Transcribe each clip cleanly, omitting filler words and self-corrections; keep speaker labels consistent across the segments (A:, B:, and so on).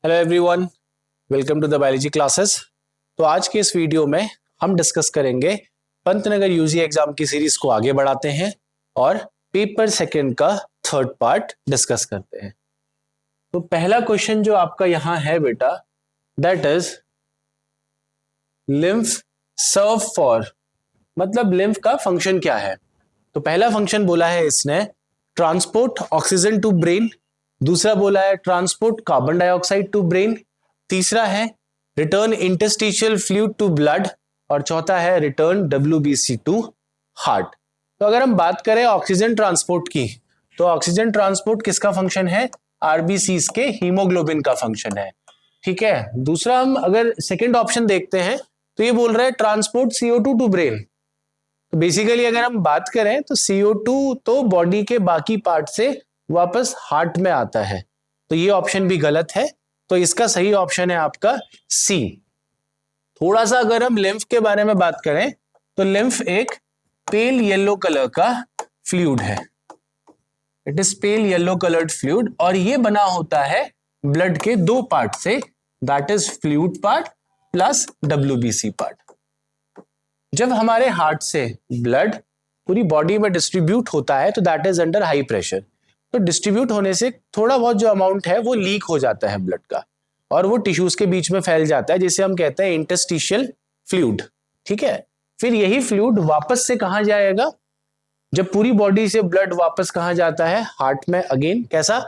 A: Hello everyone, welcome to the biology classes. तो आज के इस वीडियो में हम डिस्कस करेंगे पंतनगर यूजी एग्जाम की सीरीज को आगे बढ़ाते हैं और पेपर सेकंड का थर्ड पार्ट डिस्कस करते हैं। तो पहला क्वेश्चन जो आपका यहां है बेटा, that is lymph serve for, मतलब लिम्फ का फंक्शन क्या है। तो पहला फंक्शन बोला है इसने ट्रांसपोर्ट ऑक्सीजन टू ब्रेन, दूसरा बोला है transport carbon dioxide to brain, तीसरा है return interstitial fluid to blood और चौथा है रिटर्न WBC टू हार्ट। तो अगर हम बात करें ऑक्सीजन ट्रांसपोर्ट की, तो ऑक्सीजन ट्रांसपोर्ट किसका फंक्शन है? आरबीसीज के हीमोग्लोबिन का फंक्शन है। ठीक है, दूसरा हम अगर सेकेंड ऑप्शन देखते हैं तो ये बोल रहा है ट्रांसपोर्ट CO2 टू ब्रेन। तो बेसिकली अगर हम बात करें तो CO2 तो बॉडी के बाकी पार्ट से वापस हार्ट में आता है, तो ये ऑप्शन भी गलत है। तो इसका सही ऑप्शन है आपका सी। थोड़ा सा अगर हम लिम्फ के बारे में बात करें तो लिम्फ एक पेल येलो कलर का फ्लूइड है। It is pale yellow coloured fluid और ये बना होता है ब्लड के दो पार्ट से, that is fluid part plus WBC part. जब हमारे हार्ट से ब्लड पूरी बॉडी में डिस्ट्रीब्यूट होता है तो that is under high pressure. तो डिस्ट्रीब्यूट होने से थोड़ा बहुत जो अमाउंट है वो लीक हो जाता है ब्लड का और वो टिश्यूज के बीच में फैल जाता है, जिसे हम कहते हैं इंटरस्टिशियल फ्लूइड। ठीक है, फिर यही फ्लूइड वापस से कहां जाएगा? जब पूरी बॉडी से ब्लड वापस कहां जाता है? हार्ट में। अगेन कैसा?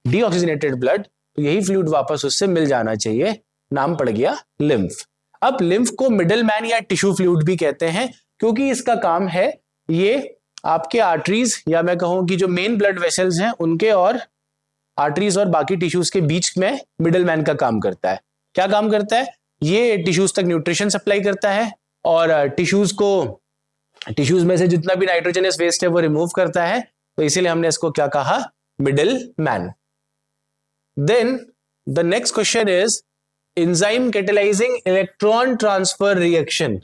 A: Deoxygenated blood. तो यही फ्लूइड वापस उससे मिल जाना चाहिए, नाम पड़ गया लिम्फ। अब लिम्फ को मिडल मैन या टिश्यू फ्लूइड भी कहते हैं क्योंकि इसका काम है ये आपके आर्टरीज या मैं कहूं कि जो मेन ब्लड वेसल्स हैं उनके और आर्टरीज और बाकी टिश्यूज के बीच में मिडल मैन का काम करता है। क्या काम करता है? ये टिश्यूज तक न्यूट्रिशन सप्लाई करता है और टिश्यूज में से जितना भी नाइट्रोजनस वेस्ट है वो रिमूव करता है। तो इसीलिए हमने इसको क्या कहा? Middle man. Then the next question is enzyme catalysing electron transfer reaction.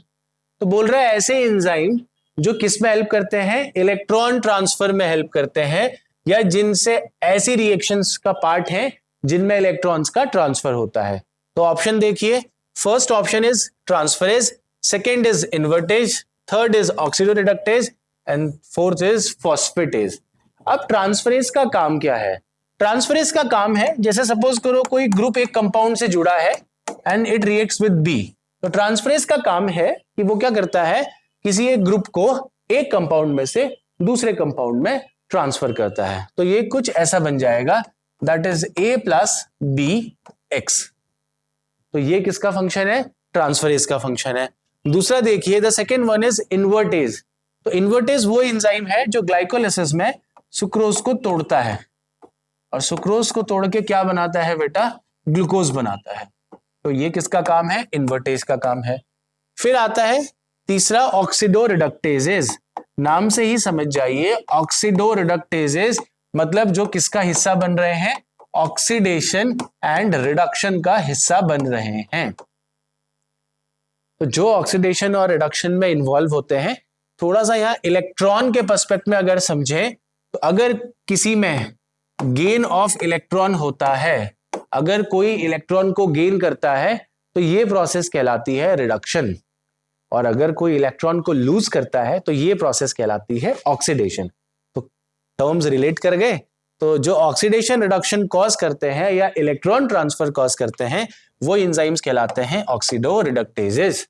A: तो बोल रहा है ऐसे एंजाइम जो किस में हेल्प करते हैं? इलेक्ट्रॉन ट्रांसफर में हेल्प करते हैं, या जिनसे ऐसी रिएक्शंस का पार्ट है जिनमें इलेक्ट्रॉन्स का ट्रांसफर होता है। तो ऑप्शन देखिए, first option is transferase, second is invertase, third is oxidoreductase and fourth is phosphatase. अब ट्रांसफरेज का काम क्या है? ट्रांसफरेज का काम है, जैसे सपोज करो कोई ग्रुप एक कंपाउंड से जुड़ा है and it reacts with B. तो ट्रांसफरेज का काम है कि वो क्या करता है? किसी एक ग्रुप को एक कंपाउंड में से दूसरे कंपाउंड में ट्रांसफर करता है। तो ये कुछ ऐसा बन जाएगा, दैट इज A + BX। तो ये किसका फंक्शन है? ट्रांसफरेज का फंक्शन है। दूसरा देखिए, the second one is invertase. तो इन्वर्टेज वो एंजाइम है जो ग्लाइकोलाइसिस में सुक्रोज को तोड़ता है और सुक्रोज को तोड़ के क्या बनाता है बेटा? ग्लूकोज बनाता है। तो ये किसका काम है? इन्वर्टेज का काम है। फिर आता है तीसरा ऑक्सीडोरिडक्टेजेस। नाम से ही समझ जाइए, ऑक्सीडोरिडक्टेजेस मतलब जो किसका हिस्सा बन रहे हैं? ऑक्सीडेशन एंड रिडक्शन का हिस्सा बन रहे हैं। तो जो ऑक्सीडेशन और रिडक्शन में इन्वॉल्व होते हैं, थोड़ा सा यहां इलेक्ट्रॉन के पर्सपेक्टिव में अगर समझें तो अगर किसी में गेन ऑफ इलेक्ट्रॉन होता है, अगर कोई इलेक्ट्रॉन को गेन करता है तो ये प्रोसेस कहलाती है रिडक्शन, और अगर कोई इलेक्ट्रॉन को लूज करता है तो ये प्रोसेस कहलाती है ऑक्सीडेशन। तो टर्म्स रिलेट कर गए। तो जो ऑक्सीडेशन रिडक्शन कॉज करते हैं या इलेक्ट्रॉन ट्रांसफर कॉज करते हैं वो एंजाइम्स कहलाते हैं ऑक्सीडोरिडक्टेजेस।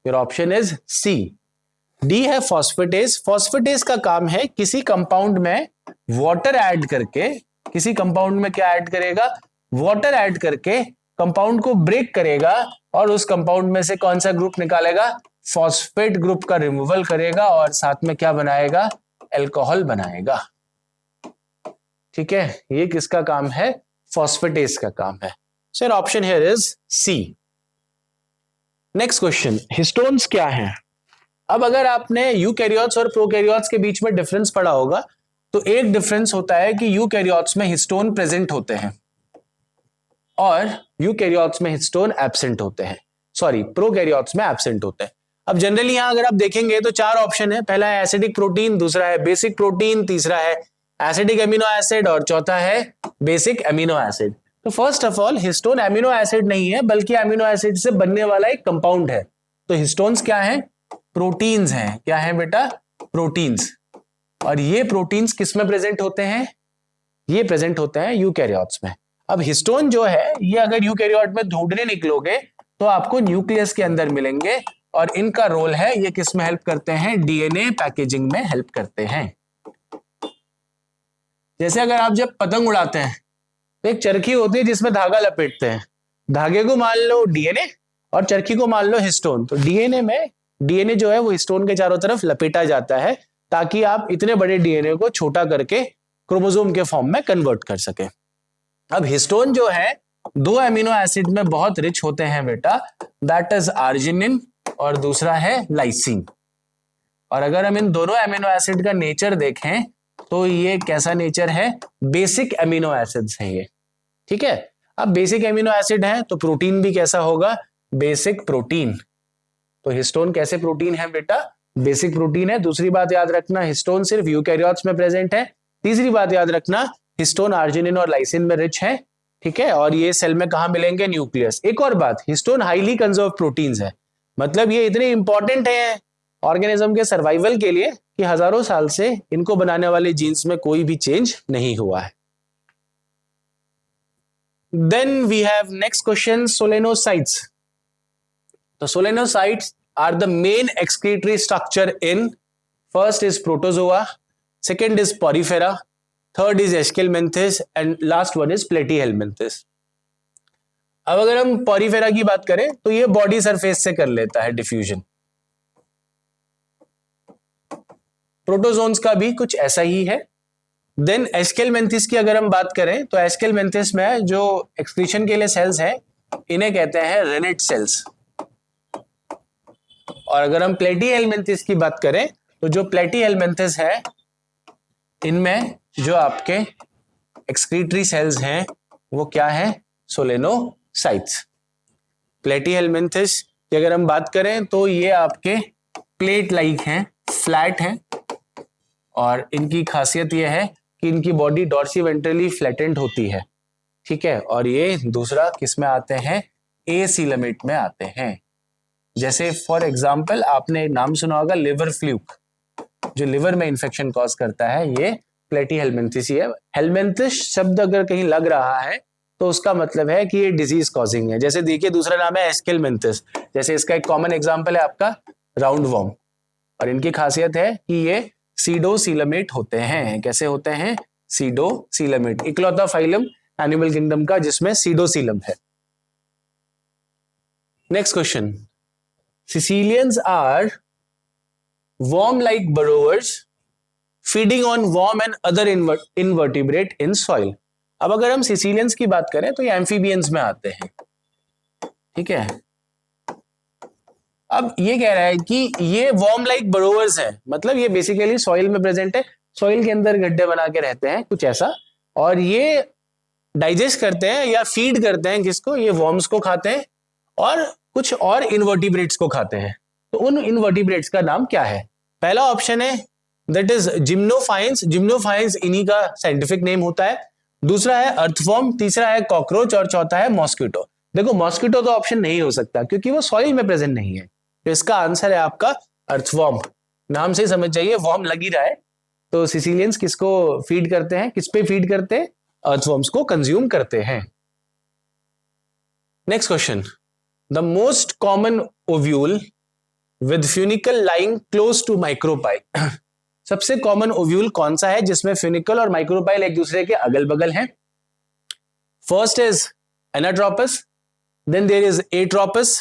A: फिर ऑप्शन इज सी। डी है फॉस्फेटेज। फॉस्फेटेज का काम है किसी कंपाउंड में वाटर ऐड करके, किसी कंपाउंड में क्या ऐड करेगा? वाटर ऐड करके कंपाउंड को ब्रेक करेगा और उस कंपाउंड में से कौन सा ग्रुप निकालेगा? फॉस्फेट ग्रुप का रिमूवल करेगा और साथ में क्या बनाएगा? अल्कोहल बनाएगा। ठीक है, ये किसका काम है? फॉस्फेटेज का काम है। Sir option here is C. Next question, histones क्या हैं? अब अगर आपने यूकैरियोट्स और प्रोकैरियोट्स के बीच में डिफरेंस पढ़ा होगा तो एक डिफरेंस होता है कि यूकैरियोट्स में हिस्टोन प्रेजेंट होते हैं और यूकैरियोट्स में हिस्टोन एब्सेंट होते हैं, सॉरी प्रोकैरियोट्स में एब्सेंट होते हैं। अब जनरली यहां अगर आप देखेंगे तो चार ऑप्शन है, पहला है एसिडिक प्रोटीन, दूसरा है बेसिक प्रोटीन, तीसरा है एसिडिक एमिनो एसिड और चौथा है बेसिक एमिनो एसिड। तो first of all histone amino acid नहीं है, बल्कि एमिनो एसिड से बनने वाला एक कंपाउंड है। तो हिस्टोन्स क्या है? प्रोटीन्स हैं। क्या है बेटा? प्रोटीन्स। और ये प्रोटीन्स किस में प्रेजेंट होते हैं? ये प्रेजेंट होते हैं यूकैरियोट्स में। अब हिस्टोन जो है ये अगर यूकैरियोट में ढूंढने निकलोगे तो आपको न्यूक्लियस के अंदर मिलेंगे, और इनका रोल है ये किस में हेल्प करते हैं? डीएनए पैकेजिंग में हेल्प करते हैं। जैसे अगर आप जब पतंग उड़ाते हैं तो एक चरखी होती है जिसमें धागा लपेटते हैं, धागे को मान लो डीएनए और चरखी को मान लो हिस्टोन। तो डीएनए जो है वो हिस्टोन के चारों तरफ लपेटा जाता है ताकि आप इतने बड़े डीएनए को छोटा करके क्रोमोसोम के फॉर्म में कन्वर्ट कर सके। अब हिस्टोन जो है दो एमिनो एसिड में बहुत रिच होते हैं बेटा, दैट इज आर्जिनिन और दूसरा है लाइसिन। और अगर हम इन दोनों एमिनो एसिड का नेचर देखें तो ये कैसा नेचर है? बेसिक एमिनो एसिड्स हैं ये। ठीक है, अब बेसिक एमिनो एसिड है तो प्रोटीन भी कैसा होगा? Basic protein. तो हिस्टोन कैसे प्रोटीन है बेटा? बेसिक प्रोटीन है। दूसरी बात याद रखना, हिस्टोन सिर्फ यूकैरियोट्स में प्रेजेंट है। तीसरी बात याद रखना, हिस्टोन आर्जिनिन और लाइसिन में रिच है। ठीक है, और ये सेल में कहां मिलेंगे? न्यूक्लियस। एक और बात, हिस्टोन हाईली कंजर्व प्रोटीन्स है, मतलब ये इतने इंपॉर्टेंट है ऑर्गेनिज्म के सर्वाइवल के लिए कि हजारों साल से इनको बनाने वाले जीन्स में कोई भी चेंज नहीं हुआ है। Then we have next question, solenocytes. तो solenocytes are the main excretory structure in, first is protozoa, second is porifera, third is aschelminthes and last one is platyhelminthes. अब अगर हम पॉरीफेरा की बात करें तो ये बॉडी सरफेस से कर लेता है डिफ्यूजन। प्रोटोजोन्स का भी कुछ ऐसा ही है। देन एस्केलमेंथिस की अगर हम बात करें तो एस्केलमेंथिस में जो एक्सक्रीशन के लिए सेल्स हैं इन्हें कहते हैं रेनेट सेल्स। और अगर हम प्लेटीहेलमिन्थिस की बात करें तो जो प्लेटीहेलमिन्थिस है इनमें जो आपके एक्सक्रीटरी सेल्स हैं वो क्या है? सोलेनोसाइट्स। प्लेटीहेलमिन्थिस की अगर हम बात करें तो ये आपके प्लेट लाइक हैं, फ्लैट हैं, और इनकी खासियत यह है कि इनकी बॉडी डॉर्सीवेंट्रली फ्लैटेंड होती है। ठीक है, और ये दूसरा किस में आते हैं? एसीलमेट में आते हैं। जैसे फॉर एग्जांपल आपने नाम सुना होगा लिवर फ्लूक, जो लिवर में इंफेक्शन कॉज करता है, ये प्लेटीहेलमिन्थिस ही है। हेलमिन्थिस शब्द अगर कहीं लग रहा है तो उसका मतलब है कि ये डिजीज कॉजिंग है। जैसे देखिए दूसरा नाम है एस्केलमेंथिस, जैसे इसका एक कॉमन एग्जांपल है आपका राउंड वॉर्म, और इनकी खासियत है कि ये सीडोसीलमेट होते हैं। कैसे होते हैं? सीडोसीलमेट। इकलौता फाइलम एनिमल किंगडम का जिसमें सीडोसीलम है। Next question, caecilians are worm like burrowers feeding on worm and other invertebrate in soil। अब अगर हम सिसिलियंस की बात करें तो ये एम्फीबियंस में आते हैं। ठीक है, अब ये कह रहा है कि ये वर्म लाइक बरोवर्स हैं, मतलब ये बेसिकली सॉइल में प्रेजेंट है, सॉइल के अंदर गड्ढे बना के रहते हैं कुछ ऐसा, और ये डाइजेस्ट करते हैं या फीड करते हैं किसको? ये वर्म्स को खाते हैं और कुछ और इनवर्टिब्रेट्स को खाते हैं। तो उन इनवर्टिब्रेट्स का नाम क्या है? पहला ऑप्शन है दैट इज जिम्नोफाइंस। जिम्नोफाइंस इन्हीं का साइंटिफिक नेम होता है। दूसरा है अर्थवर्म, तीसरा है कॉकरोच और चौथा है मॉस्किटो। देखो मॉस्किटो तो ऑप्शन नहीं हो सकता क्योंकि वो सॉइल में प्रेजेंट नहीं है, तो इसका आंसर है आपका अर्थवर्म। नाम से समझ जाइए वर्म लग ही रहा है। तो सिसिलियंस किसको फीड करते हैं? किस पे फीड करते हैं? अर्थवर्म्स को कंज्यूम करते हैं। Next question, the most common ovule with funicle lying close to micropyle. सबसे कॉमन ओव्यूल कौन सा है जिसमें फ्यूनिकल और माइक्रोपाइल एक दूसरे के अगल बगल हैं? First is anatropous, then there is atropous,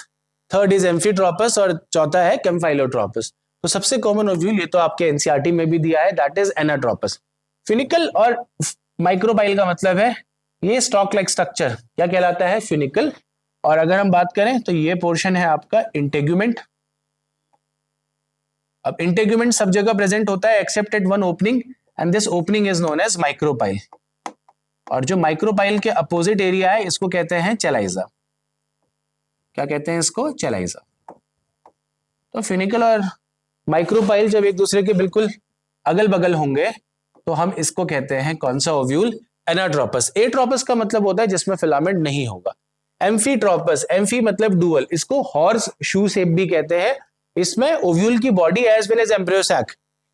A: third is amphitropous और चौथा है कैम्फाइलोट्रोपस। तो सबसे कॉमन ओव्यूल ये तो आपके एनसीईआरटी में भी दिया है, दैट इज एनाट्रोपस। फ्यूनिकल और माइक्रोपाइल का मतलब है ये स्टॉक लाइक स्ट्रक्चर क्या कहलाता है? फ्यूनिकल। और अगर हम बात करें तो ये पोर्शन है आपका इंटेग्यूमेंट। अब इंटेग्यूमेंट सब जगह प्रेजेंट होता है except at one opening, and this opening is known as micropyle. और जो माइक्रोपाइल के अपोजिट एरिया है इसको कहते हैं चेलाइजा। क्या कहते हैं इसको? चेलाइजा। तो फ्यूनिकल और माइक्रोपाइल जब एक दूसरे के बिल्कुल अगल बगल होंगे तो हम इसको कहते हैं कौन सा ओव्यूल? एनाट्रोपस। एट्रोपस का मतलब होता है जिसमें फिलामेंट नहीं होगा। एम्फीट्रोपस, एम्फी मतलब डुअल, इसको हॉर्स शू शेप भी कहते हैं। इसमें ओव्यूल की body as well as embryo sac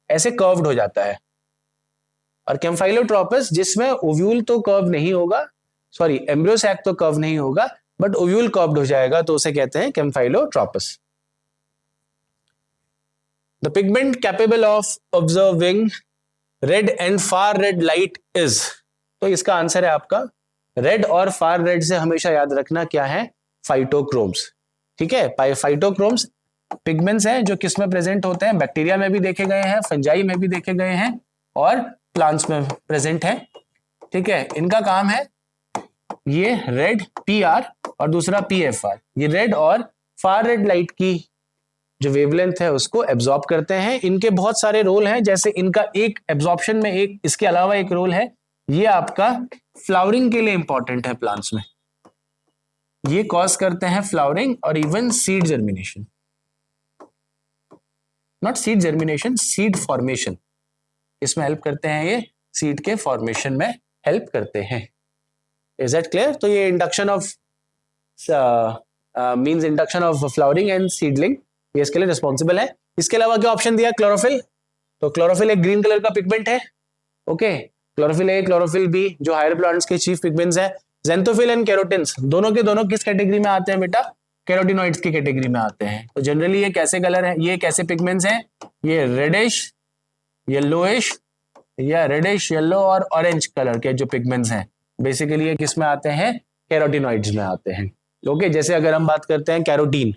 A: ऐसे कर्व्ड हो जाता है। और कैम्फाइलोट्रोपस जिसमें ओव्यूल तो कर्व नहीं होगा, सॉरी एम्ब्रियो सैक तो कर्व नहीं होगा बट ओव्यूल कर्व्ड हो जाएगा, तो उसे कहते हैं campylotropous. The pigment capable of observing red and far red light is, तो इसका आंसर है आपका रेड और फार रेड से हमेशा याद रखना क्या है, फाइटोक्रोम्स। ठीक है, फाइटोक्रोम्स पिगमेंट्स हैं जो किस में प्रेजेंट होते हैं, बैक्टीरिया में भी देखे गए हैं, फंजाई में भी देखे गए हैं और प्लांट्स में प्रेजेंट है। ठीक है, इनका काम है ये रेड PR और दूसरा PFR, ये रेड और फार रेड लाइट की जो वेवलेंथ है उसको एब्जॉर्ब करते हैं। इनके बहुत सारे रोल हैं, जैसे इनका एक एब्जॉर्प्शन में एक इसके अलावा एक रोल है, ये आपका फ्लावरिंग के लिए इंपॉर्टेंट है प्लांट्स में, ये कॉज करते हैं फ्लावरिंग और even seed germination, not seed germination, seed formation, इसमें हेल्प करते हैं, ये सीड के फॉर्मेशन में हेल्प करते हैं। Is that clear? तो ये induction of means induction of flowering and seedling, ये इसके लिए रिस्पॉन्सिबल है। इसके अलावा क्या ऑप्शन दिया, क्लोरोफिल, तो क्लोरोफिल एक ग्रीन कलर का पिगमेंट है। Okay, chlorophyll A, chlorophyll B जो हायर प्लांट्स के चीफ पिगमेंट्स हैं। ज़ेंथोफिल एंड कैरोटिन्स दोनों के दोनों किस कैटेगरी में आते हैं बेटा, कैरोटिनॉइड्स की कैटेगरी में आते हैं। तो जनरली ये कैसे कलर है, ये कैसे पिगमेंट्स हैं, ये रेडिश, येलोइश या रेडिश, येलो और ऑरेंज कलर के जो पिगमेंट्स हैं, बेसिकली ये किस में आते हैं, कैरोटिनॉइड्स में आते हैं। ओके, जैसे अगर हम बात करते हैं कैरोटीन,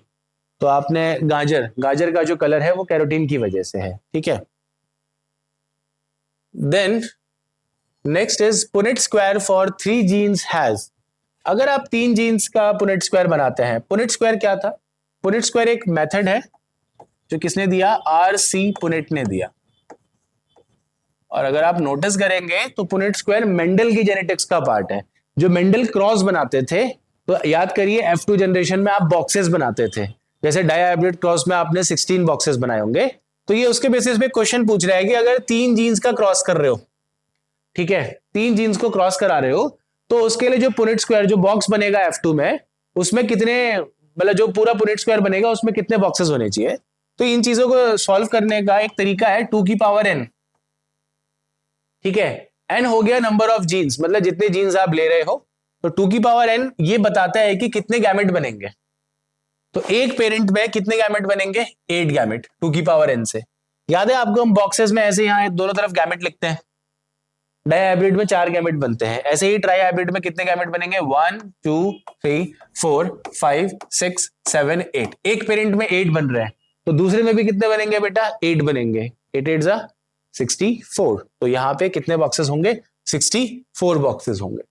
A: तो आपने गाजर का जो कलर है वो कैरोटीन की वजह से है। ठीक है, then next is Punnett square for 3 genes has. अगर आप 3 जीन्स का पुनेट स्क्वायर बनाते हैं, पुनेट स्क्वायर क्या था, पुनेट स्क्वायर एक मेथड है जो किसने दिया, RC पुनेट ने दिया। और अगर आप नोटिस करेंगे तो पुनेट स्क्वायर मेंडल की जेनेटिक्स का पार्ट है। जो मेंडल क्रॉस बनाते थे, तो याद करिए F2 जनरेशन में आप बॉक्सेस बनाते थे, जैसे डायहाइब्रिड क्रॉस में आपने 16 बॉक्सेस बनाए होंगे। तो ये उसके बेसिस पे क्वेश्चन पूछ रहा है कि अगर 3 जीन्स का क्रॉस कर रहे हो, ठीक है, 3 जीन्स को क्रॉस करा रहे हो, तो उसके लिए जो पुनेट स्क्वायर जो बॉक्स बनेगा F2 में, उसमें कितने, मतलब जो पूरा पुनेट स्क्वायर बनेगा उसमें कितने बॉक्सेस होने चाहिए। तो इन चीजों को सॉल्व करने का एक तरीका है 2 की पावर n। ठीक है, n हो गया नंबर ऑफ जीन्स, मतलब जितने जीन्स आप ले रहे हो, तो 2 की पावर n ये बताता है कि कितने गैमेट बनेंगे। तो एक पेरेंट में कितने गैमेट बनेंगे, 8 गैमेट 2 की पावर n से। याद है आपको, हम बॉक्सेस में ऐसे यहाँ दोनों तरफ गैमेट लिखते हैं। डायहाइब्रिड में 4 गैमेट बनते हैं, ऐसे ही ट्राइहाइब्रिड में कितने गैमेट बनेंगे, 1 2 3 4 5 6 7 8। एक पेरेंट में 8 बन रहे हैं, तो दूसरे में भी कितने बनेंगे बेटा, 8 बनेंगे। 8 8 जा 64। तो यहाँ पे कितने बॉक्सेस होंगे, 64 बॉक्सेस होंगे।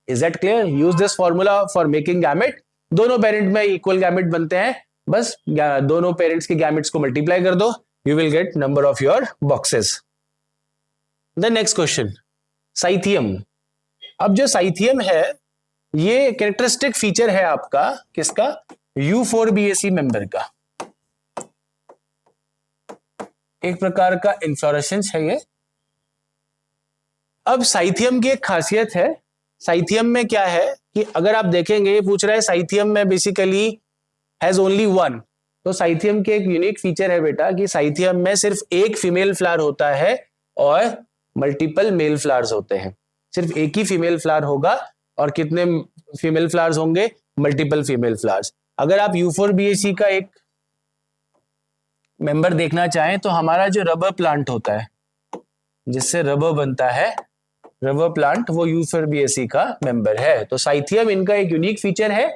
A: Is that clear? Use this formula for making gamete. दोनों पेरेंट में इक्वल गैमेट बनते हैं, बस दोनों पेरेंट्स के गैमेट्स को मल्टीप्लाई कर दो, you will get number of your boxes. The next question, cyathium. अब जो साइथियम है, ये कैरेक्टरिस्टिक फीचर है आपका किसका, U4BAC मेंबर का। एक प्रकार का इन्फ्लोरेसेंस है ये। अब साइथियम की एक खासियत है, साइथियम में क्या है कि अगर आप देखेंगे, ये पूछ रहा है साइथियम में बेसिकली हैज ओनली 1। तो साइथियम के एक यूनिक फीचर है बेटा कि साइथियम में सिर्फ एक फीमेल फ्लावर होता है और मल्टीपल मेल फ्लावर्स होते हैं। सिर्फ एक ही फीमेल फ्लावर होगा और कितने फीमेल फ्लावर्स होंगे, मल्टीपल फीमेल फ्लावर्स। अगर आप U4BAC का एक मेंबर देखना चाहें, तो हमारा जो रबर प्लांट होता है, जिससे रबर बनता है, रबर प्लांट, वो U4BAC का मेंबर है। तो साइथियम इनका एक यूनिक फीचर है,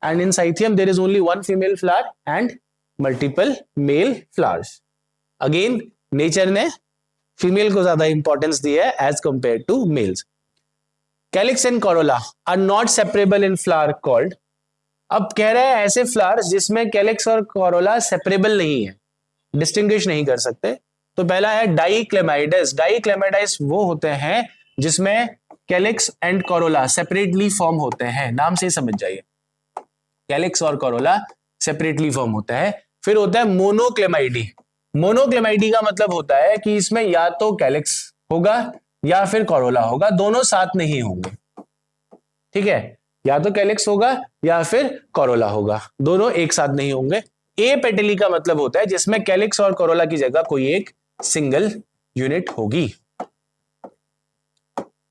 A: and in cyathium there is only 1 female flower and multiple male flowers. Again nature ने फीमेल को ज्यादा इंपॉर्टेंस दी है as compare to males. Calyx and corolla are not separable in flower called. अब कह रहा है ऐसे फ्लावर्स जिसमें कैलिक्स और कोरोला सेपरेबल नहीं है, डिस्टिंग्विश नहीं कर सकते। तो पहला है डाइक्लेमाइडस। डाइक्लेमाइडस वो होते हैं जिसमें calyx and Corolla separately form होते हैं, नाम से ही समझ जाइए, कैलिक्स और कोरोला सेपरेटली फॉर्म होता है। फिर होता है मोनोक्लेमाइडी। मोनोक्लेमाइडी का मतलब होता है कि इसमें या तो कैलिक्स होगा या फिर कोरोला होगा, दोनों साथ नहीं होंगे। ठीक है, या तो कैलिक्स होगा या फिर कोरोला होगा, दोनों एक साथ नहीं होंगे। ए पेटली का मतलब होता है जिसमें कैलिक्स और कोरोला की जगह कोई एक सिंगल यूनिट होगी।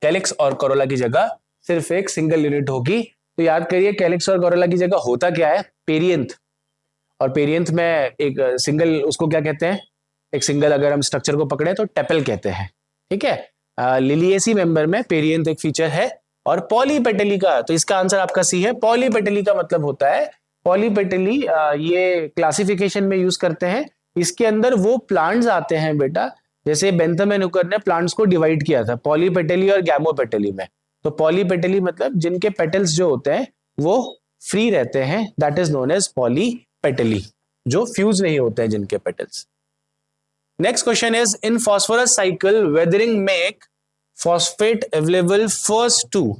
A: कैलिक्स और कोरोला की जगह सिर्फ एक सिंगल यूनिट होगी। तो याद करिए कैलिक्स और कोरोला की जगह होता क्या है, पेरियंथ। और पेरियंथ में एक सिंगल, उसको क्या कहते हैं, एक सिंगल अगर हम स्ट्रक्चर को पकड़े तो टेपल कहते हैं। ठीक है, लिलिएसी मेंबर में पेरियंथ एक फीचर है। और पॉलीपेटली का, तो इसका आंसर आपका सी है। पॉलीपेटली का मतलब होता है, पॉलीपेटली ये क्लासिफिकेशन में यूज करते हैं। इसके अंदर वो प्लांट्स आते हैं बेटा, जैसे बेंथम एंड हुकर ने प्लांट्स को डिवाइड किया था पॉलीपेटली और गैमोपेटली में। तो पॉलीपेटली मतलब जिनके पेटल्स जो होते हैं वो फ्री रहते हैं, that is known as polypetaly, जो फ्यूज नहीं होते हैं जिनके petals. Next question is, in phosphorus cycle weathering make phosphate available first to.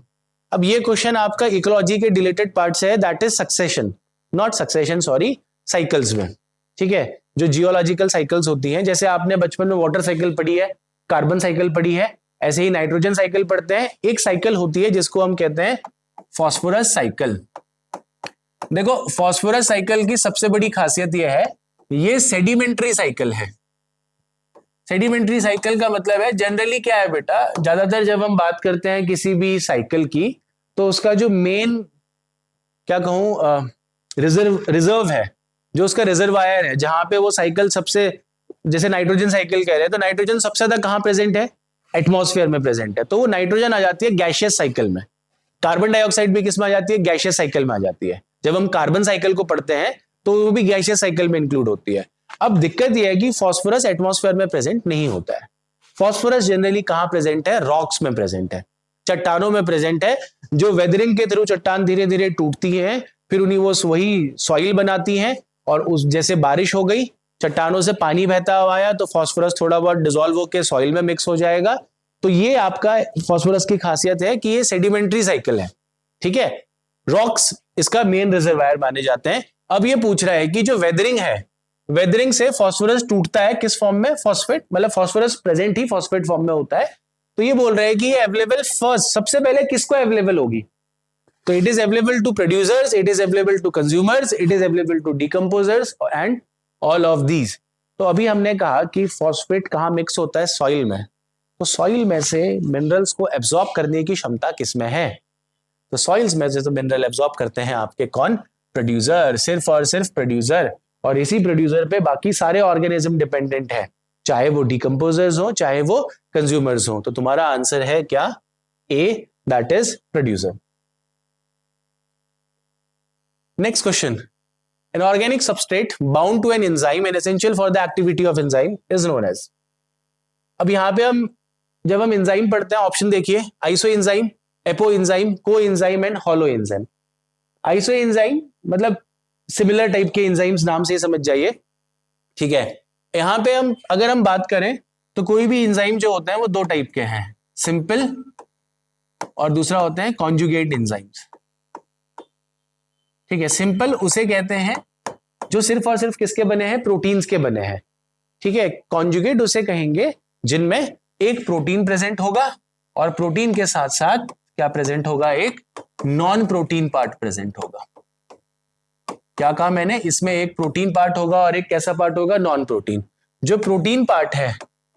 A: अब ये क्वेश्चन आपका इकोलॉजी के रिलेटेड पार्ट से है, that is succession, not succession sorry, cycles में। ठीक है, जो जियोलॉजिकल साइकिल्स होती हैं, जैसे आपने बचपन में वाटर साइकिल पढ़ी है, कार्बन साइकिल पढ़ी है, ऐसे ही नाइट्रोजन साइकिल पढ़ते हैं। एक साइकिल होती है जिसको हम कहते हैं फॉस्फोरस साइकिल। देखो फॉस्फोरस साइकिल की सबसे बड़ी खासियत यह है, ये सेडिमेंट्री साइकिल है। सेडिमेंट्री साइकिल का मतलब है, जनरली क्या है बेटा, ज्यादातर जब हम बात करते हैं किसी भी साइकिल की, तो उसका जो मेन, क्या कहूं, रिजर्व है, जो उसका रिजर्वायर है, जहां पे वो साइकिल सबसे, जैसे नाइट्रोजन साइकिल कह रहे हैं, तो नाइट्रोजन सबसे ज्यादा कहां प्रेजेंट है, एटमॉस्फेयर में प्रेजेंट है, तो वो नाइट्रोजन आ जाती है गैशियस साइकिल में। कार्बन डाइऑक्साइड भी किस में आ जाती है, गैशियस साइकिल में आ जाती है। जब हम कार्बन साइकिल को पढ़ते हैं तो वो भी गैशियस साइकिल में इंक्लूड होती है। अब दिक्कत यह है कि फॉस्फोरस एटमॉस्फेयर में प्रेजेंट नहीं होता है। फॉस्फोरस जनरली कहां प्रेजेंट है, रॉक्स में प्रेजेंट है, चट्टानों में प्रेजेंट है, जो वेदरिंग के थ्रू चट्टान धीरे धीरे टूटती है, फिर उन्हीं वो वही सॉइल बनाती हैं, और उस जैसे बारिश हो गई, चट्टानों से पानी बहता हुआ आया, तो फॉस्फोरस थोड़ा बहुत डिसॉल्व होकर सॉइल में मिक्स हो जाएगा। तो ये आपका फॉस्फोरस की खासियत है कि ये सेडिमेंट्री साइकिल है। ठीक है, रॉक्स इसका मेन रिजर्वायर माने जाते हैं। अब ये पूछ रहा है कि जो वेदरिंग है, वेदरिंग से फॉस्फोरस टूटता है किस फॉर्म में, फॉस्फेट, मतलब फॉस्फोरस प्रेजेंट ही फॉस्फेट फॉर्म में होता है। तो ये बोल रहे हैं कि ये अवेलेबल फर्स्ट, सबसे पहले किसको अवेलेबल होगी, तो it is available to producers, it is available to consumers, it is available to decomposers and all of these. तो अभी हमने कहा कि फॉस्फेट कहां मिक्स होता है, सॉइल में। तो सॉइल में से मिनरल्स को एब्जॉर्ब करने की क्षमता किसमें है, तो सॉइल्स में से तो मिनरल एब्जॉर्ब करते हैं आपके कौन, प्रोड्यूसर, सिर्फ और सिर्फ प्रोड्यूसर। और इसी प्रोड्यूसर पे बाकी सारे ऑर्गेनिज्म डिपेंडेंट है, चाहे वो डिकम्पोजर्स हो चाहे वो कंज्यूमर्स हो। तो तुम्हारा आंसर है क्या, A, that is producer. Next question, an organic substrate bound to an enzyme and essential for the activity of enzyme is known as। अब यहां पे हम जब हम एंजाइम पढ़ते हैं, ऑप्शन देखिए, आइसो एंजाइम, एपो एंजाइम, को enzyme and hollow enzyme. Iso enzyme मतलब सिमिलर टाइप के एंजाइम्स, नाम से ही समझ जाइए। ठीक है, यहां पे हम अगर हम बात करें तो कोई भी एंजाइम जो होते हैं वो दो टाइप के हैं, सिंपल और दूसरा होते हैं कॉन्जुगेट एंजाइम्स। ठीक है, सिंपल उसे कहते हैं जो सिर्फ और सिर्फ किसके बने हैं, प्रोटीन्स के बने हैं। ठीक है, कॉन्जुगेट उसे कहेंगे जिनमें एक प्रोटीन प्रेजेंट होगा और प्रोटीन के साथ साथ क्या प्रेजेंट होगा, एक नॉन प्रोटीन पार्ट प्रेजेंट होगा। क्या कहा मैंने, इसमें एक प्रोटीन पार्ट होगा और एक कैसा पार्ट होगा, नॉन प्रोटीन। जो प्रोटीन पार्ट है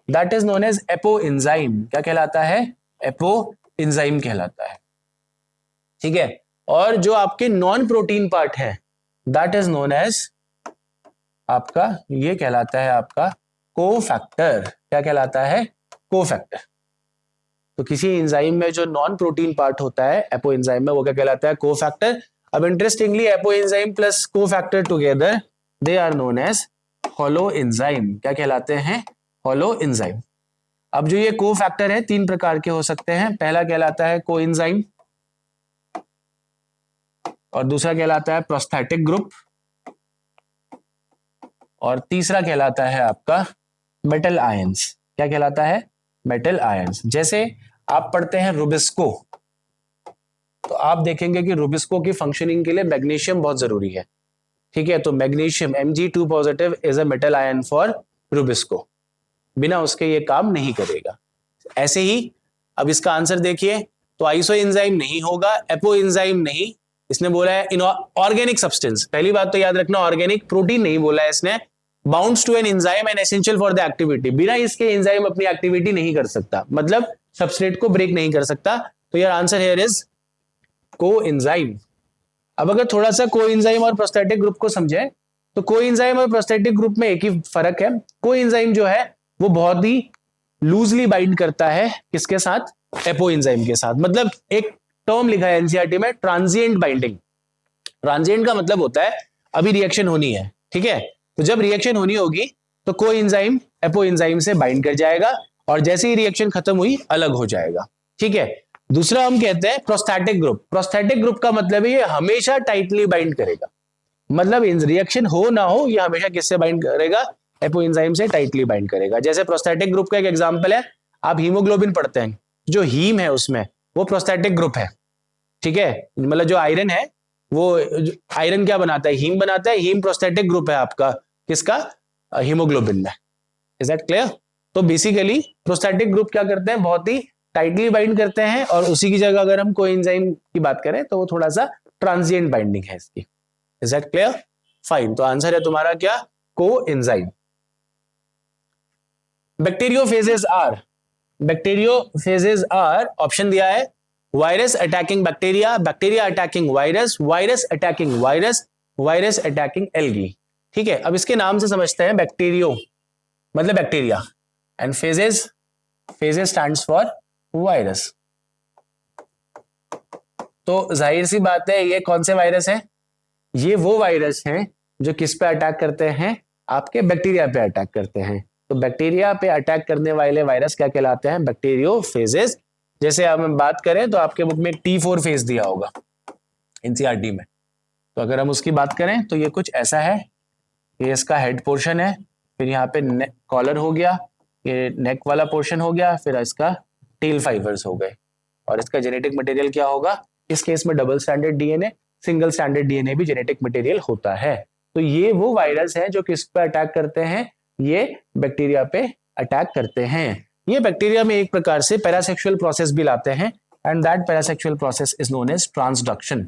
A: that is known as apo enzyme. क्या कहलाता है, एपो एंजाइम कहलाता है। ठीक है, और जो आपके नॉन प्रोटीन पार्ट है दैट इज नोन एज आपका, ये कहलाता है आपका कोफैक्टर। क्या कहलाता है, कोफैक्टर। तो किसी एंजाइम में जो नॉन प्रोटीन पार्ट होता है एपो एंजाइम में, वो क्या कहलाता है, कोफैक्टर। अब interestingly apo enzyme plus cofactor together they are known as holo enzyme. क्या कहलाते हैं, हॉलो एंजाइम। अब जो ये कोफैक्टर है तीन प्रकार के हो सकते हैं, पहला कहलाता है कोएंजाइम, और दूसरा कहलाता है प्रोस्थेटिक ग्रुप, और तीसरा कहलाता है आपका मेटल आयंस। क्या कहलाता है, मेटल आयंस। जैसे आप पढ़ते हैं रुबिस्को, तो आप देखेंगे कि रुबिस्को की फंक्शनिंग के लिए मैग्नीशियम बहुत जरूरी है। ठीक है, तो magnesium Mg2 positive is a metal ion for Rubisco, बिना उसके ये काम नहीं करेगा। ऐसे ही अब इसका आंसर देखिए, तो आइसो एंजाइम नहीं होगा, एपो एंजाइम नहीं, इसने बोला है ऑर्गेनिक सब्सटेंस। पहली बात तो याद रखना, ऑर्गेनिक प्रोटीन नहीं बोला है इसने। Bounds to an enzyme and essential for the activity, बिना इसके एंजाइम अपनी एक्टिविटी नहीं कर सकता, मतलब सबस्ट्रेट को ब्रेक नहीं कर सकता। तो यार आंसर हियर इज कोएंजाइम। अब अगर थोड़ा सा कोएंजाइम और प्रोस्थेटिक ग्रुप को समझे, तो कोएंजाइम और प्रोस्थेटिक ग्रुप में एक ही फर्क है, कोएंजाइम जो है वो बहुत ही लूजली बाइंड करता है किसके साथ, एपो एंजाइम के साथ। मतलब एक टर्म लिखा है एनसीईआरटी में, ट्रांजिएंट बाइंडिंग। ट्रांजिएंट का मतलब होता है अभी रिएक्शन होनी है, ठीक है, तो जब रिएक्शन होनी होगी तो कोएंजाइम एपो एंजाइम से बाइंड कर जाएगा और जैसे ही रिएक्शन खत्म हुई अलग हो जाएगा, ठीक है। दूसरा हम कहते हैं प्रोस्थेटिक ग्रुप। प्रोस्थेटिक ग्रुप का मतलब है ये हमेशा टाइटली बाइंड करेगा, मतलब रिएक्शन हो ना हो ये हमेशा किससे बाइंड करेगा, एपो एंजाइम से टाइटली बाइंड करेगा। जैसे प्रोस्थेटिक ग्रुप का एक एग्जांपल है, आप हीमोग्लोबिन पढ़ते हैं, जो हीम है उसमें वो प्रोस्थेटिक ग्रुप है, ठीक है, मतलब जो आयरन है वो आयरन क्या बनाता है, हीम बनाता है, हीम प्रोस्थेटिक ग्रुप है आपका किसका, हीमोग्लोबिन में। Is that clear? तो बेसिकली प्रोस्थेटिक ग्रुप क्या करते हैं, बहुत ही टाइटली बाइंड करते हैं, और उसी की जगह अगर हम कोएंजाइम की बात करें तो वो थोड़ा सा ट्रांजिएंट बाइंडिंग है इसकी। Is that clear? फाइन, तो आंसर है तुम्हारा क्या, coenzyme. Bacteriophages are, bacteriophages are option दिया है, virus attacking bacteria, bacteria attacking virus, virus attacking virus, virus attacking algae. ठीक है, अब इसके नाम से समझते हैं, बैक्टीरियो मतलब bacteria and phases, phases stands for virus. तो जाहिर सी बात है ये कौन से वायरस हैं, ये वो वायरस हैं जो किस पे अटैक करते हैं, आपके बैक्टीरिया पे अटैक करते हैं। तो बैक्टीरिया पे अटैक करने वाले वायरस क्या कहलाते हैं, बैक्टीरियोफेजेस। जैसे हम बात करें तो आपके बुक में T4 फेज दिया होगा एनसीईआरटी में, तो अगर हम उसकी बात करें तो ये कुछ ऐसा है, ये इसका हेड पोर्शन है, फिर यहाँ पे कॉलर हो गया, ये नेक वाला पोर्शन हो गया, फिर इसका टेल फाइबर्स हो गए, और इसका जेनेटिक मटेरियल क्या होगा, इस केस में double standard DNA, single standard DNA भी जेनेटिक मटेरियल होता है। तो ये वो वायरस है जो किस पे अटैक करते हैं, ये बैक्टीरिया पे अटैक करते हैं। ये बैक्टीरिया में एक प्रकार से पैरासेक्सुअल प्रोसेस भी लाते हैं, and that parasexual process is known as transduction.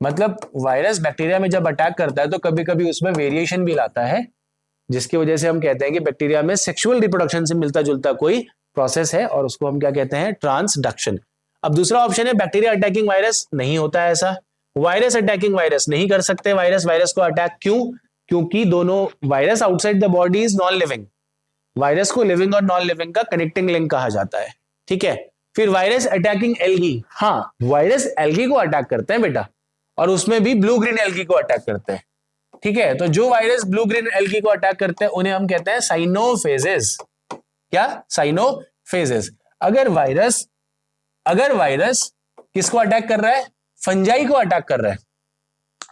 A: मतलब वायरस बैक्टीरिया में जब अटैक करता है तो कभी कभी उसमें वेरिएशन भी लाता है, जिसकी वजह से हम कहते हैं कि बैक्टीरिया में सेक्सुअल रिप्रोडक्शन से मिलता जुलता कोई प्रोसेस है, और उसको हम क्या कहते हैं, ट्रांसडक्शन। अब दूसरा ऑप्शन है बैक्टीरिया अटैकिंग वायरस, नहीं होता है ऐसा, वायरस अटैकिंग वायरस नहीं कर सकते वायरस को अटैक। क्यों? क्योंकि दोनों virus outside the body is non living, virus को लिविंग और नॉन लिविंग का कनेक्टिंग लिंक कहा जाता है, ठीक है। फिर वायरस अटैकिंग एल्गी, हाँ वायरस एल्गी को अटैक करते हैं बेटा, और उसमें भी ब्लू ग्रीन एल्गी को अटैक करते हैं, ठीक है। तो जो वायरस ब्लू ग्रीन एल्गी को अटैक करते हैं उन्हें हम कहते हैं साइनोफेजेस। क्या? साइनोफेजेस। अगर वायरस किसको अटैक कर रहा है, फंजाई को अटैक कर रहा है,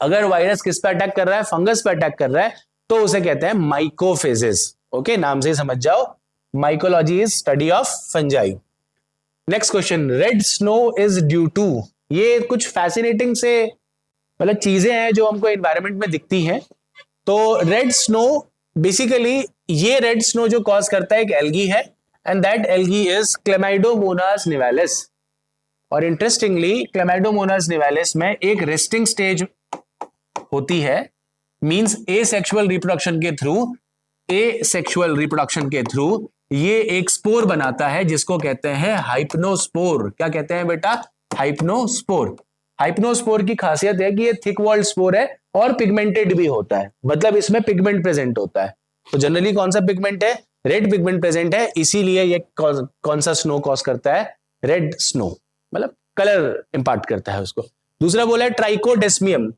A: अगर वायरस किस पे अटैक कर रहा है, फंगस पे अटैक कर रहा है, तो उसे कहते हैं माइकोफेजेस। ओके, नाम से ही समझ जाओ, mycology is study of fungi. Next question, red snow is due to, ये कुछ फैसिनेटिंग से मतलब चीजें हैं जो हमको एनवायरनमेंट में दिखती हैं। तो रेड स्नो, बेसिकली ये रेड स्नो जो कॉज करता है एक एल्गी है, and that algae is chlamydomonas nivalis. और इंटरेस्टिंगली क्लेमाइडोमोनास निवालिस में एक रेस्टिंग स्टेज होती है, मींस एसेक्सुअल रिप्रोडक्शन के थ्रू ये एक स्पोर बनाता है जिसको कहते हैं हाइप्नोस्पोर। क्या कहते हैं बेटा? हाइप्नोस्पोर। हाइप्नोस्पोर की खासियत है कि ये थिक वॉल्ड स्पोर है और पिगमेंटेड भी होता है, मतलब इसमें पिगमेंट प्रेजेंट होता है। तो जनरली कौन सा पिगमेंट है? रेड पिगमेंट प्रेजेंट है, इसीलिए ये कौन सा स्नो कॉज करता है? रेड स्नो, मतलब कलर इंपार्ट करता है उसको। दूसरा बोला है ट्राइकोडेस्मियम,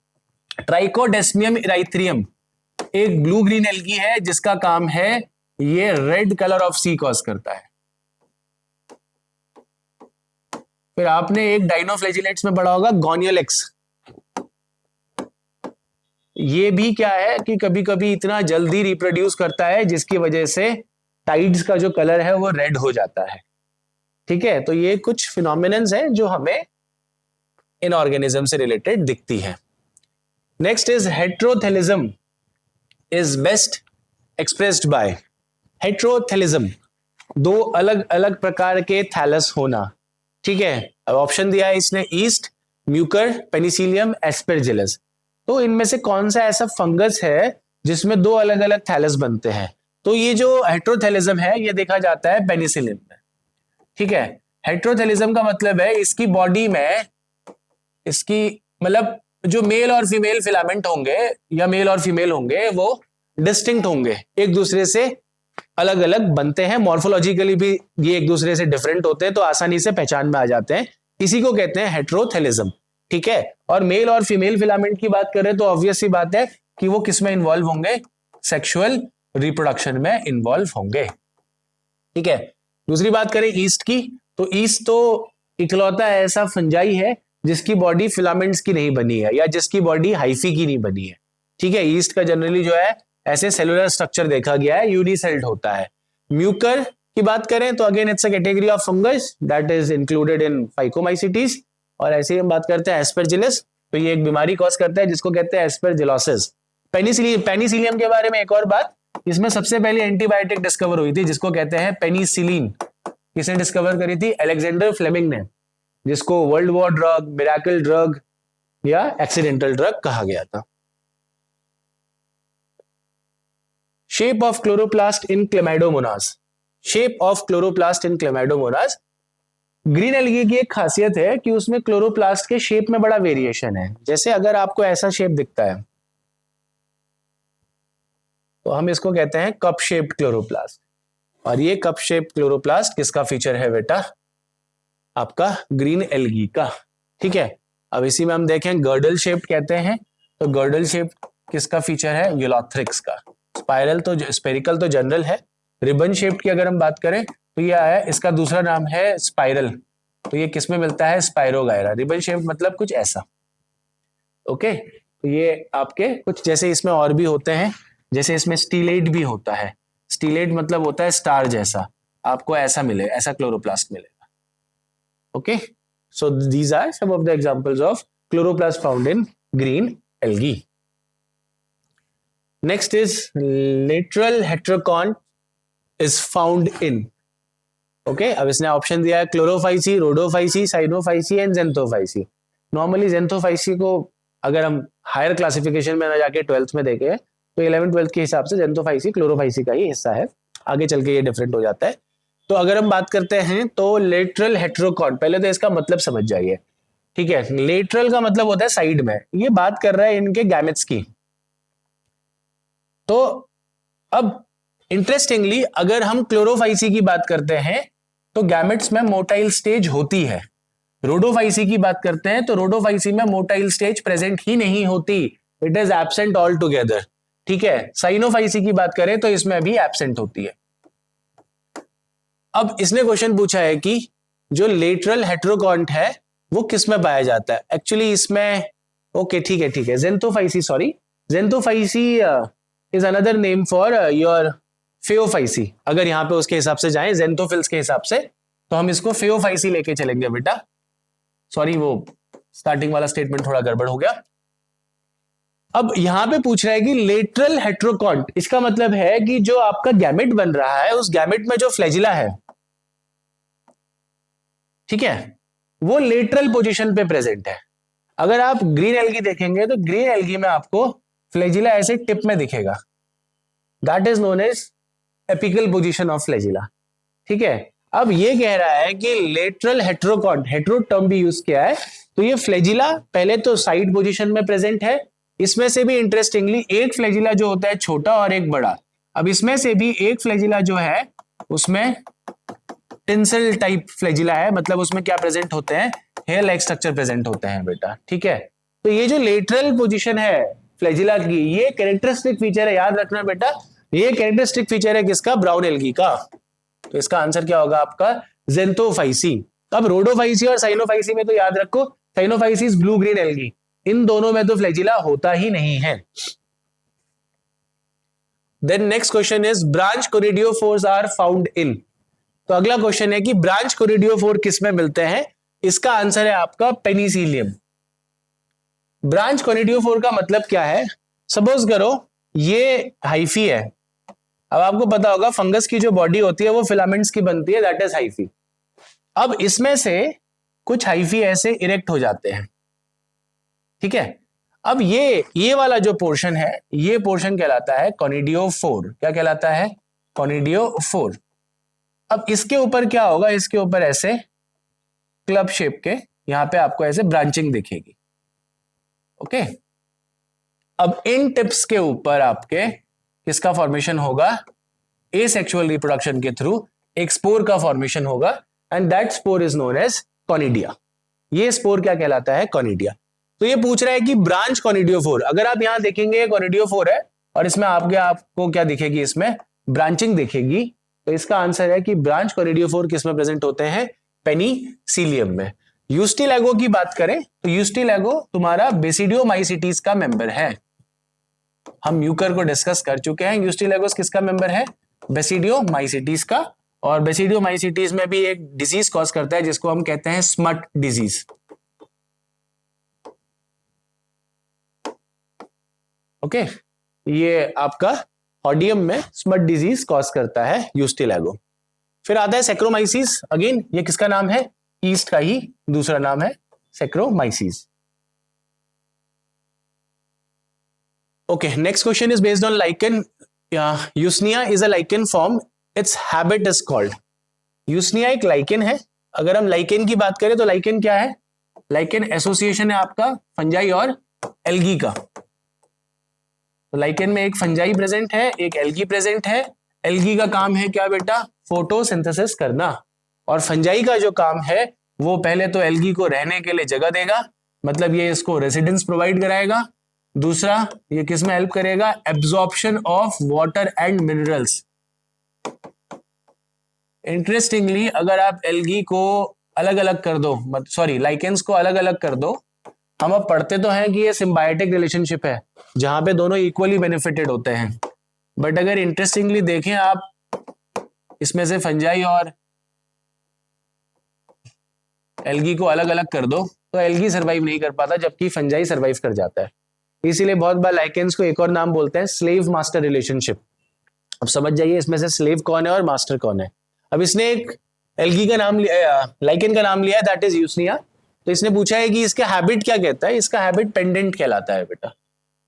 A: ट्राइकोडेस्मियम इराइथ्रियम एक ब्लू ग्रीन एल्गी है जिसका काम है ये red colour of sea cause करता है। फिर आपने एक डाइनोफ्लैजिलेट्स में पढ़ा होगा गोनियोलेक्स, ये भी क्या है कि कभी कभी इतना जल्दी रिप्रोड्यूस करता है जिसकी वजह से टाइड्स का जो कलर है वो रेड हो जाता है, ठीक है। तो ये कुछ फिनोमिनन्स हैं जो हमें इन ऑर्गेनिज्म से रिलेटेड दिखती है। Next is heterothallism is best expressed by, heterothallism दो अलग अलग प्रकार के थैलस होना। ठीक है, अब ऑप्शन दिया है इसने ईस्ट, म्यूकर, पेनिसिलियम, एस्परजिलस। तो इनमें से कौन सा ऐसा फंगस है जिसमें दो अलग अलग थैलस बनते हैं? तो ये जो हेट्रोथैलिज्म है ये देखा जाता है पेनिसिलिन में। ठीक है, हेट्रोथैलिज्म का मतलब है इसकी बॉडी में, इसकी मतलब जो मेल और फीमेल फिलामेंट होंगे या मेल और फीमेल होंगे वो डिस्टिंक्ट होंगे, एक दूसरे से अलग अलग बनते हैं, मॉर्फोलॉजिकली भी ये एक दूसरे से डिफरेंट होते हैं, तो आसानी से पहचान में आ जाते हैं, इसी को कहते हैं हेट्रोथैलिज्म। ठीक है, और मेल और फीमेल फिलामेंट की बात करें तो ऑब्वियस सी बात है कि वो किसमें इन्वॉल्व होंगे? सेक्सुअल रिप्रोडक्शन में इन्वॉल्व होंगे। ठीक है, दूसरी बात करें ईस्ट की, तो ईस्ट तो इकलौता ऐसा फंजाई है जिसकी बॉडी फिलामेंट्स की नहीं बनी है या जिसकी बॉडी हाइफी की नहीं बनी है। ठीक है, ईस्ट का जनरली जो है ऐसे सेलुलर स्ट्रक्चर देखा गया है, यूनिसेल्ड होता है। म्यूकर की बात करें तो again it's a category of fungus that is included in phycomycetes. और ऐसे ही हम बात करते हैं एस्परजिलस, तो ये एक बीमारी कॉज करता है जिसको कहते हैं एस्परजिलोसिस। पेनिसिलियम के बारे में एक और बात, इसमें सबसे पहले एंटीबायोटिक डिस्कवर हुई थी जिसको कहते हैं पेनिसिलिन। किसने डिस्कवर करी थी? अलेक्जेंडर फ्लेमिंग ने, जिसको world war drug, miracle drug या एक्सीडेंटल ड्रग कहा गया था। Shape of chloroplast in Chlamydomonas. Shape of chloroplast in Chlamydomonas, green algae की एक खासियत है कि उसमें क्लोरोप्लास्ट के शेप में बड़ा वेरिएशन है। जैसे अगर आपको ऐसा शेप दिखता है तो हम इसको कहते हैं कप शेप्ड क्लोरोप्लास्ट। और ये कप शेप्ड क्लोरोप्लास्ट किसका फीचर है बेटा? आपका ग्रीन एल्गी का। ठीक है, अब इसी में हम देखें गर्डल शेप्ड कहते हैं, तो गर्डल शेप किसका फीचर है? यूलोथ्रिक्स का। स्पाइरल तो स्पेरिकल तो जनरल है। रिबन शेप्ड की अगर हम बात करें तो ये आया, इसका दूसरा नाम है स्पाइरल, तो ये किसमें मिलता है? स्पाइरोगायरा। रिबन शेप्ड मतलब कुछ ऐसा। ओके, तो ये आपके कुछ जैसे इसमें और भी होते हैं, जैसे इसमें स्टीलेट भी होता है। स्टीलेट मतलब होता है स्टार जैसा, आपको ऐसा मिले, ऐसा क्लोरोप्लास्ट मिलेगा। Okay, so these are some of the examples of chloroplast found in green algae. Next is lateral heterokont is found in. Okay, अब इसने ऑप्शन दिया है chlorophyceae, rhodophyceae, cyanophyceae and xanthophyceae. Normally xanthophyceae को अगर हम higher classification में ना जाके 12th में देखें तो 11th-12th के हिसाब से जेंथोफाइसी क्लोरोफाइसी का ही हिस्सा है, आगे चल के ये डिफरेंट हो जाता है। तो अगर हम बात करते हैं तो लेटरल हेट्रोकॉन्ट, पहले तो इसका मतलब समझ जाइए। ठीक है, लेटरल का मतलब होता है साइड में, ये बात कर रहा है इनके गैमेट्स की। तो अब इंटरेस्टिंगली अगर हम क्लोरोफाइसी की बात करते हैं तो गैमेट्स में मोटाइल स्टेज होती है। रोडोफाइसी की बात करते हैं तो रोडोफाइसी में मोटाइल स्टेज प्रेजेंट ही नहीं होती, it is absent all together. ठीक है, साइनोफाइसी की बात करें तो इसमें भी एब्सेंट होती है। अब इसने क्वेश्चन पूछा है कि जो लेटरल हेट्रोकॉन्ट है वो किस में पाया जाता है? एक्चुअली इसमें ओके ठीक है xanthophyceae, sorry xanthophyceae is another name for your phaeophyceae. अगर यहां पे उसके हिसाब से जाएं जेंथोफिल्स के हिसाब से तो हम इसको फेओफाइसी लेके चलेंगे बेटा। सॉरी, वो स्टार्टिंग वाला स्टेटमेंट थोड़ा गड़बड़ हो गया। अब यहां पे पूछ रहा है कि लेटरल हेट्रोकॉन्ट, इसका मतलब है कि जो आपका गैमेट बन रहा है उस गैमेट में जो फ्लैजिला है, ठीक है, वो लेटरल पोजीशन पे प्रेजेंट है। अगर आप ग्रीन एल्गी देखेंगे तो ग्रीन एल्गी में आपको फ्लैजिला ऐसे टिप में दिखेगा, that is known as apical position of flagella. ठीक है, अब ये कह रहा है कि लेटरल हेट्रोकॉन्ट, हेट्रो टर्म भी यूज किया है, तो ये फ्लैजिला पहले तो साइड पोजीशन में प्रेजेंट है। इसमें से भी इंटरेस्टिंगली एक फ्लैजिला जो होता है छोटा और एक बड़ा। अब इसमें से भी एक फ्लैजिला जो है उसमें टिंसल टाइप फ्लैजिला है, मतलब उसमें क्या प्रेजेंट होते हैं? हेयर लाइक स्ट्रक्चर प्रेजेंट होते हैं बेटा। ठीक है, तो ये जो लेटरल पोजीशन है फ्लैजिला की, ये कैरेक्टरिस्टिक फीचर है, याद रखना बेटा, ये कैरेक्टरिस्टिक फीचर है किसका? ब्राउन एल्गी का। तो इसका आंसर क्या होगा आपका? जेंथोफाइसी। अब रोडोफाइसी और साइनोफाइसी में तो याद रखो, cyanophyceae is blue green algae, इन दोनों में तो फ्लैजिला होता ही नहीं है। Then next question is branch conidiophores are found in. तो अगला क्वेश्चन है कि ब्रांच कोरिडियोफोर किस में मिलते हैं? इसका आंसर है आपका पेनिसिलियम। ब्रांच कोरिडियोफोर का मतलब क्या है? सपोज करो ये हाइफी है, अब आपको पता होगा फंगस की जो बॉडी होती है वो फिलामेंट्स की बनती है, दैट इज हाइफी। अब इसमें से कुछ हाइफी ऐसे इरेक्ट हो जाते हैं, ठीक है। अब ये वाला जो पोर्शन है, ये पोर्शन कहलाता है कॉनिडियोफोर। क्या कहलाता है? कॉनिडियोफोर। अब इसके ऊपर क्या होगा, इसके ऊपर ऐसे क्लब शेप के यहां पे आपको ऐसे ब्रांचिंग दिखेगी, ओके। अब इन टिप्स के ऊपर आपके किसका फॉर्मेशन होगा? एसेक्सुअल रिप्रोडक्शन के थ्रू एक स्पोर का फॉर्मेशन होगा, and that spore is known as conidia. ये स्पोर क्या कहलाता है? कॉनिडिया। तो ये पूछ रहा है कि ब्रांच कॉनिडियोफोर, अगर आप यहां देखेंगे कॉनिडियोफोर है और इसमें आपको क्या दिखेगी? इसमें ब्रांचिंग दिखेगी। तो इसका आंसर है कि ब्रांच कॉनिडियोफोर किसमें प्रेजेंट होते हैं? पेनिसिलियम में। यूस्टिलैगो की बात करें तो यूस्टिलैगो तुम्हारा बेसिडियोमाइसीटीज का मेंबर है। हम म्यूकर को डिस्कस कर चुके हैं। यूस्टिलैगोस किसका मेंबर है? बेसिडियोमाइसीटीज का। और बेसिडियोमाइसीटीज में भी एक डिजीज कॉज करता है जिसको हम कहते हैं स्मट डिजीज, ओके। ये आपका ऑडियम में स्मट डिजीज कॉज करता है यूस्टिलैगो। फिर आता है सैक्रोमाइसिस। अगेन ये किसका नाम है? ईस्ट का ही दूसरा नाम है saccharomyces. Okay, next question is based on lichen. Usnea is a lichen form, it's habit is called. Usnea एक लाइकन है। अगर हम लाइकन की बात करें तो लाइकन क्या है? लाइकन एसोसिएशन है आपका फंजाई और एल्गी का। तो लाइकन में एक फंजाई प्रेजेंट है, एक एल्गी प्रेजेंट है। एल्गी का काम है क्या बेटा? फोटोसिंथेसिस करना। और फंजाई का जो काम है वो पहले तो एल्गी को रहने के लिए जगह देगा, मतलब ये इसको रेसिडेंस प्रोवाइड कराएगा। दूसरा, ये किस में हेल्प करेगा? Absorption of water and minerals. Interestingly अगर आप एल्गी को अलग अलग कर दो, सॉरी लाइकेंस को अलग अलग कर दो, हम अब पढ़ते तो हैं कि ये सिम्बायोटिक रिलेशनशिप है जहां पे दोनों इक्वली बेनिफिटेड होते हैं, बट अगर इंटरेस्टिंगली देखें आप इसमें से फंजाई और एल्गी को अलग अलग कर दो तो एल्गी सरवाइव नहीं कर पाता जबकि फंजाई सरवाइव कर जाता है। इसीलिए बहुत बार लाइकेंस को एक और नाम बोलते हैं स्लेव मास्टर रिलेशनशिप। अब समझ जाइए इसमें से स्लेव कौन है और मास्टर कौन है। अब इसने एक एल्गी का नाम लिया, लाइकेन का नाम लिया, दैट इज यूस्निया। तो इसने पूछा है कि इसका हैबिट क्या कहता है? इसका हैबिट पेंडेंट कहलाता है बेटा।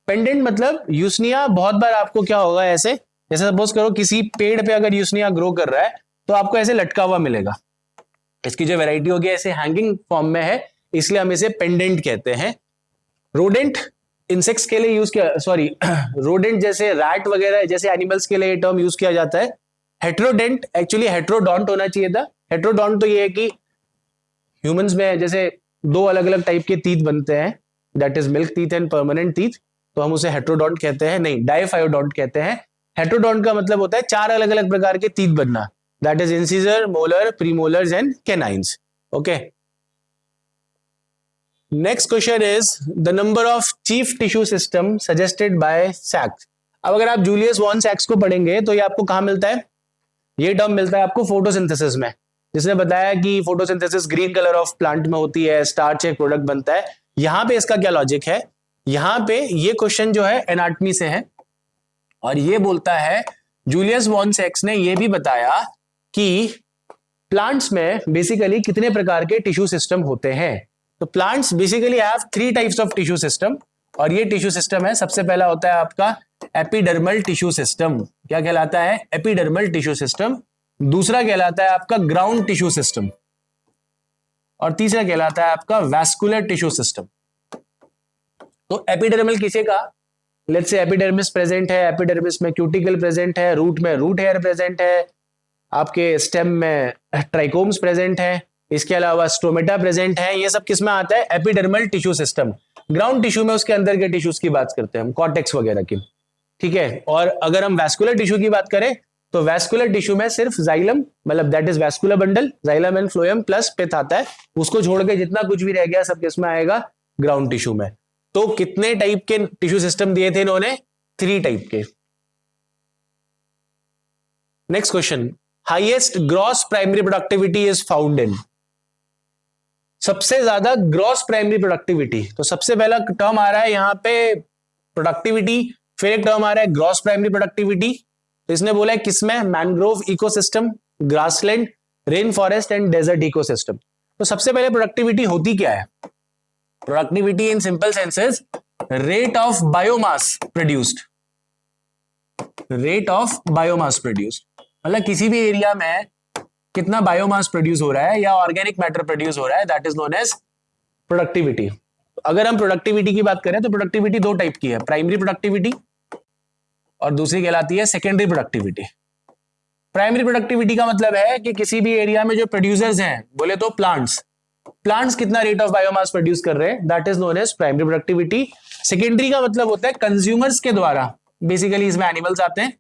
A: पेंडेंट मतलब यूस्निया बहुत बार आपको क्या होगा, ऐसे जैसे सपोज करो किसी पेड़ पे अगर यूस्निया ग्रो कर रहा है तो आपको ऐसे लटका हुआ मिलेगा। इसकी जो वैरायटी होगी ऐसे हैंगिंग फॉर्म में है, इसलिए हम इसे पेंडेंट कहते हैं। रोडेंट इंसेक्ट्स के लिए यूज किया, सॉरी रोडेंट जैसे रैट वगैरह जैसे एनिमल्स के लिए ये टर्म यूज किया जाता है। हेट्रोडेंट एक्चुअली हेट्रोडोंट होना चाहिए था। हेट्रोडोंट तो ये है कि ह्यूमंस में जैसे दो अलग अलग टाइप के टीथ बनते हैं, that is milk teeth and permanent teeth, तो हम उसे हेट्रोडोंट कहते हैं, नहीं डाइफायोडोंट कहते हैं। हेट्रोडोंट का मतलब होता है चार अलग अलग प्रकार के टीथ बनना, that is incisor, molar, premolars and canines, okay. Next question is the number of chief tissue system suggested by सैक्स। अब अगर आप जूलियस वॉन सैक्स को पढ़ेंगे तो ये आपको कहां मिलता है? ये टर्म मिलता है आपको फोटोसिंथेसिस में, जिसने बताया कि photosynthesis green colour of plant में होती है, स्टार्च एक प्रोडक्ट बनता है। यहां पे इसका क्या लॉजिक है? यहां पे ये क्वेश्चन जो है एनाटॉमी से है और ये बोलता है जूलियस वॉन सैक्स ने ये भी बताया कि प्लांट्स में बेसिकली कितने प्रकार के टिश्यू सिस्टम होते हैं। तो plants basically have 3 types of tissue system, और ये टिश्यू सिस्टम है, सबसे पहला होता है आपका एपिडर्मल टिश्यू सिस्टम। क्या कहलाता है? Epidermal tissue system. दूसरा कहलाता है आपका ग्राउंड टिश्यू सिस्टम, और तीसरा कहलाता है आपका वैस्कुलर टिश्यू सिस्टम। तो एपिडर्मल किसे का? लेट्स से एपिडर्मिस प्रेजेंट है, एपिडर्मिस में क्यूटिकल प्रेजेंट है, रूट में रूट हेयर प्रेजेंट है, आपके स्टेम में ट्राइकोम्स प्रेजेंट है, इसके अलावा स्टोमेटा प्रेजेंट है। ये सब किसमें आता है? Epidermal tissue system. Ground tissue में उसके अंदर के टिश्यूज की बात करते हैं हम, कॉर्टेक्स वगैरह की, ठीक है। और अगर हम वैस्कुलर टिश्यू की बात करें तो वैस्कुलर टिश्यू में सिर्फ जाइलम, मतलब that is vascular bundle, xylem and phloem plus pith आता है, उसको छोड़ के जितना कुछ भी रह गया सब किसमें आएगा? ग्राउंड टिश्यू में। तो कितने टाइप के टिश्यू सिस्टम दिए थे इन्होंने? 3 टाइप के। Next question, highest gross primary productivity is found इन। सबसे ज्यादा ग्रॉस प्राइमरी प्रोडक्टिविटी, तो सबसे पहला टर्म आ रहा है यहां पे प्रोडक्टिविटी, फिर एक टर्म आ रहा है ग्रॉस प्राइमरी प्रोडक्टिविटी, तो इसने बोला है किसमें, mangrove ecosystem, grassland, rain forest and desert ecosystem. तो सबसे पहले प्रोडक्टिविटी होती क्या है? Productivity in simple senses rate of biomass produced, rate of biomass produced मतलब किसी भी एरिया में कितना बायोमास प्रोड्यूस हो रहा है या ऑर्गेनिक मैटर प्रोड्यूस हो रहा है, that is known as productivity. अगर हम प्रोडक्टिविटी की बात करें तो प्रोडक्टिविटी दो टाइप की है, प्राइमरी प्रोडक्टिविटी और दूसरी कहलाती है सेकेंडरी प्रोडक्टिविटी। प्राइमरी प्रोडक्टिविटी का मतलब है कि किसी भी एरिया में जो प्रोड्यूसर्स हैं, बोले तो प्लांट्स कितना रेट ऑफ बायोमास प्रोड्यूस कर रहे हैं, that is known as primary productivity. Secondary का मतलब होता है कंज्यूमर्स के द्वारा, बेसिकली इसमें एनिमल्स आते हैं,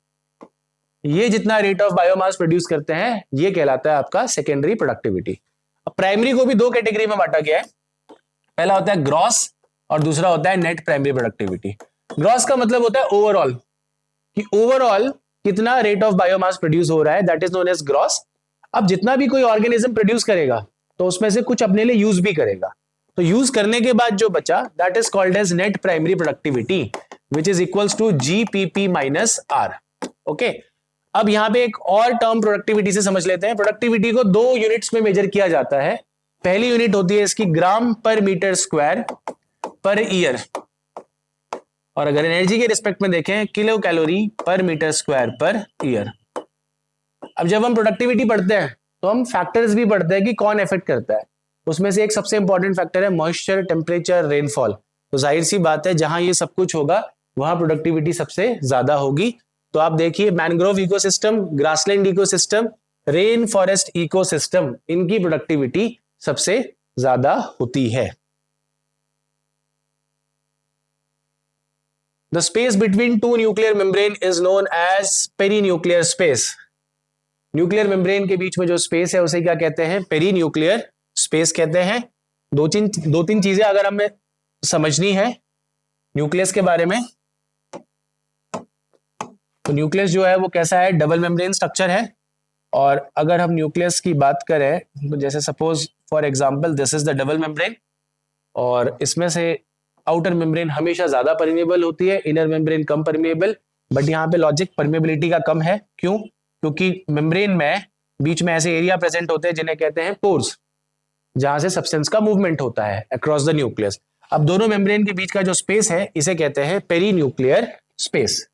A: ये जितना रेट ऑफ बायोमास प्रोड्यूस करते हैं ये कहलाता है आपका सेकेंडरी प्रोडक्टिविटी। प्राइमरी को भी दो कैटेगरी में बांटा गया है, पहला होता है ग्रॉस और दूसरा होता है नेट प्राइमरी प्रोडक्टिविटी। ग्रॉस का मतलब होता है ओवरऑल, कि ओवरऑल कितना रेट ऑफ बायोमास प्रोड्यूस हो रहा है, that is known as gross. अब जितना भी कोई ऑर्गेनिज्म प्रोड्यूस करेगा तो उसमें से कुछ अपने लिए यूज भी करेगा, तो यूज करने के बाद जो बचा that is called as net primary productivity which is equals to GPP minus R. Okay, अब यहां पे एक और टर्म प्रोडक्टिविटी से समझ लेते हैं। प्रोडक्टिविटी को दो यूनिट्स में मेजर किया जाता है। पहली यूनिट होती है इसकी ग्राम पर मीटर स्क्वायर पर ईयर, और अगर एनर्जी के रिस्पेक्ट में देखें किलो कैलोरी पर मीटर स्क्वायर पर ईयर। अब जब हम प्रोडक्टिविटी पढ़ते हैं तो हम फैक्टर्स भी पढ़ते हैं कि कौन इफेक्ट करता है। उसमें से एक सबसे इंपॉर्टेंट फैक्टर है मॉइस्चर, टेम्परेचर, रेनफॉल। तो जाहिर सी बात है जहां ये सब कुछ होगा वहां प्रोडक्टिविटी सबसे ज्यादा होगी। तो आप देखिए mangrove ecosystem, grassland ecosystem, rain forest ecosystem, इनकी प्रोडक्टिविटी सबसे ज्यादा होती है। The space between two nuclear membrane is known as perinuclear space. Nuclear membrane के बीच में जो स्पेस है उसे क्या कहते हैं? पेरीन्यूक्लियर स्पेस कहते हैं। दो तीन चीजें अगर हमें समझनी है न्यूक्लियस के बारे में, तो न्यूक्लियस जो है वो कैसा है? डबल मेम्ब्रेन स्ट्रक्चर है। और अगर हम न्यूक्लियस की बात करें तो जैसे suppose for example this is the double membrane, और इसमें से आउटर मेम्ब्रेन हमेशा ज्यादा परमेबल होती है, inner membrane come permeable. But यहाँ पे लॉजिक परमेबिलिटी का कम है। क्यों? क्योंकि मेम्ब्रेन में बीच में ऐसे एरिया प्रेजेंट होते हैं जिन्हें कहते हैं पोर्स, जहां से सब्सटेंस का मूवमेंट होता है अक्रॉस द न्यूक्लियस। अब दोनों मेम्ब्रेन के बीच का जो स्पेस है इसे कहते हैं पेरीन्यूक्लियर स्पेस।